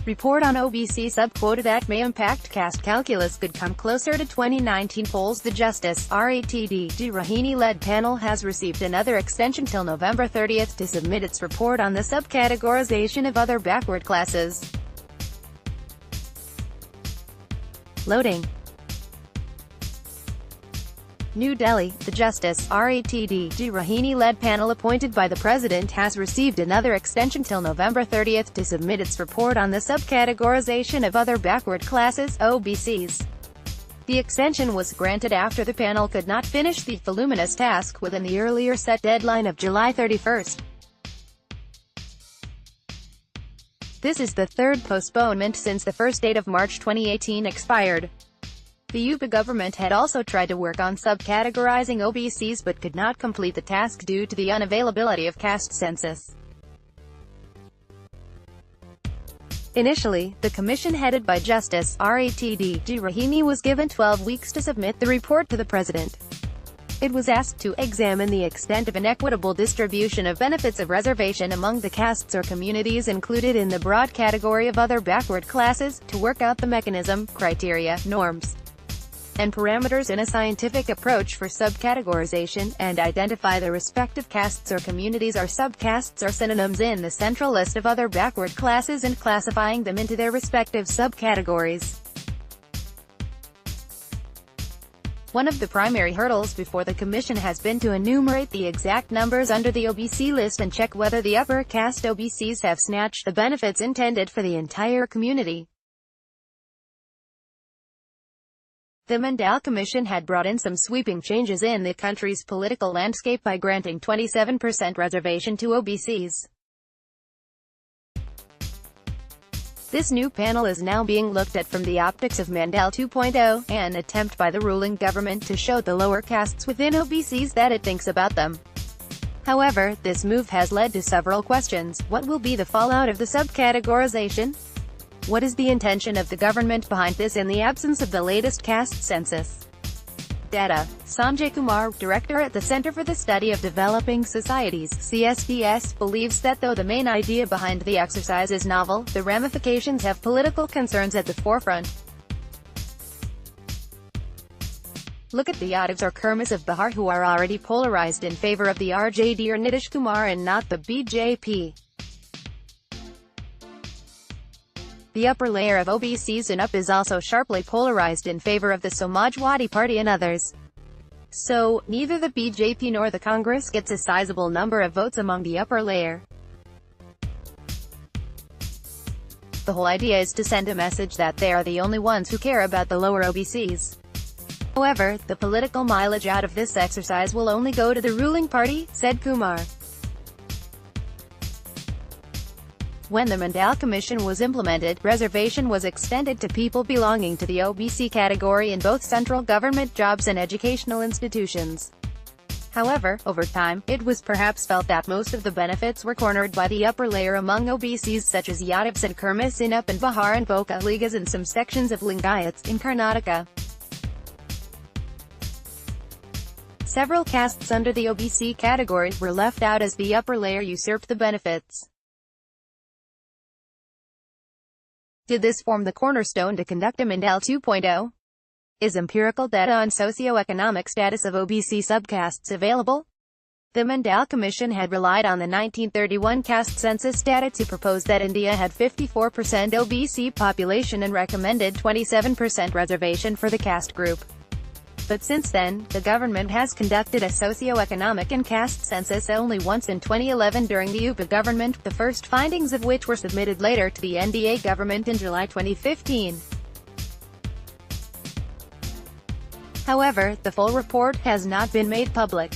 Report on OBC sub-quota that may impact caste calculus could come closer to 2019 polls. The Justice RATD Rahini-led panel has received another extension till November 30 to submit its report on the subcategorization of other backward classes. Loading. New Delhi, the Justice RATD Rahini-led panel appointed by the President has received another extension till November 30 to submit its report on the subcategorization of other backward classes, OBCs. The extension was granted after the panel could not finish the voluminous task within the earlier set deadline of July 31. This is the third postponement since the first date of March 2018 expired. The UP government had also tried to work on subcategorizing OBCs but could not complete the task due to the unavailability of caste census. Initially, the commission headed by Justice RATD Rahini was given 12 weeks to submit the report to the President. It was asked to examine the extent of inequitable distribution of benefits of reservation among the castes or communities included in the broad category of other backward classes, to work out the mechanism, criteria, norms, and parameters in a scientific approach for subcategorization, and identify the respective castes or communities or subcastes or synonyms in the central list of other backward classes and classifying them into their respective subcategories. One of the primary hurdles before the Commission has been to enumerate the exact numbers under the OBC list and check whether the upper caste OBCs have snatched the benefits intended for the entire community. The Mandal Commission had brought in some sweeping changes in the country's political landscape by granting 27% reservation to OBCs. This new panel is now being looked at from the optics of Mandal 2.0, an attempt by the ruling government to show the lower castes within OBCs that it thinks about them. However, this move has led to several questions. What will be the fallout of the subcategorization? What is the intention of the government behind this in the absence of the latest caste census data? Sanjay Kumar, director at the Center for the Study of Developing Societies (CSDS), believes that though the main idea behind the exercise is novel, the ramifications have political concerns at the forefront. Look at the Yadavs or Kurmis of Bihar, who are already polarized in favor of the RJD or Nitish Kumar and not the BJP. The upper layer of OBCs in UP is also sharply polarized in favor of the Samajwadi Party and others. So, neither the BJP nor the Congress gets a sizable number of votes among the upper layer. The whole idea is to send a message that they are the only ones who care about the lower OBCs. However, the political mileage out of this exercise will only go to the ruling party, said Kumar. When the Mandal Commission was implemented, reservation was extended to people belonging to the OBC category in both central government jobs and educational institutions. However, over time, it was perhaps felt that most of the benefits were cornered by the upper layer among OBCs such as Yadavs and Kurmis in UP and Bihar and Vocaligas and some sections of Lingayats in Karnataka. Several castes under the OBC category were left out as the upper layer usurped the benefits. Did this form the cornerstone to conduct a Mandal 2.0? Is empirical data on socio-economic status of OBC subcastes available? The Mandal Commission had relied on the 1931 caste census data to propose that India had 54% OBC population and recommended 27% reservation for the caste group. But since then, the government has conducted a socio-economic and caste census only once in 2011 during the UP government, the first findings of which were submitted later to the NDA government in July 2015. However, the full report has not been made public.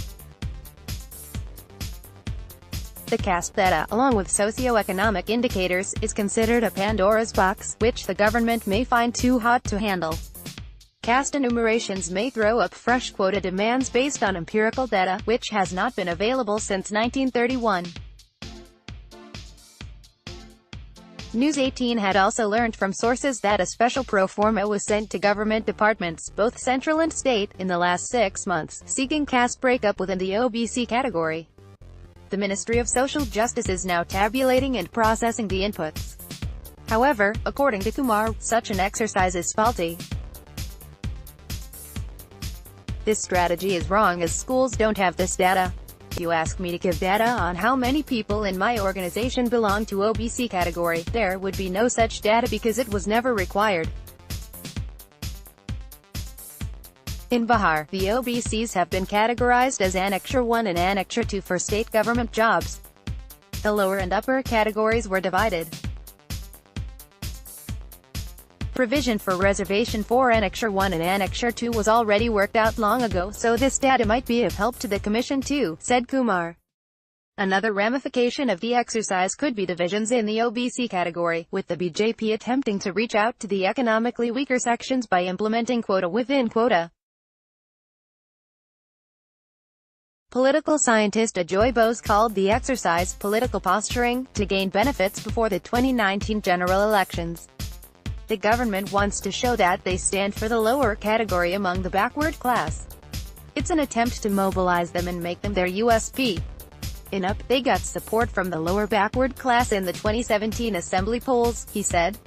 The caste data, along with socio-economic indicators, is considered a Pandora's box, which the government may find too hot to handle. Caste enumerations may throw up fresh quota demands based on empirical data, which has not been available since 1931. News 18 had also learned from sources that a special pro forma was sent to government departments, both central and state, in the last 6 months, seeking caste breakup within the OBC category. The Ministry of Social Justice is now tabulating and processing the inputs. However, according to Kumar, such an exercise is faulty. This strategy is wrong as schools don't have this data. If you ask me to give data on how many people in my organization belong to OBC category, there would be no such data because it was never required. In Bihar, the OBCs have been categorized as Annexure 1 and Annexure 2 for state government jobs. The lower and upper categories were divided. Provision for reservation for Annexure 1 and Annexure 2 was already worked out long ago, so this data might be of help to the Commission too, said Kumar. Another ramification of the exercise could be divisions in the OBC category, with the BJP attempting to reach out to the economically weaker sections by implementing quota within quota. Political scientist Ajoy Bose called the exercise political posturing to gain benefits before the 2019 general elections. The government wants to show that they stand for the lower category among the backward class. It's an attempt to mobilize them and make them their USP. In UP, they got support from the lower backward class in the 2017 assembly polls, he said.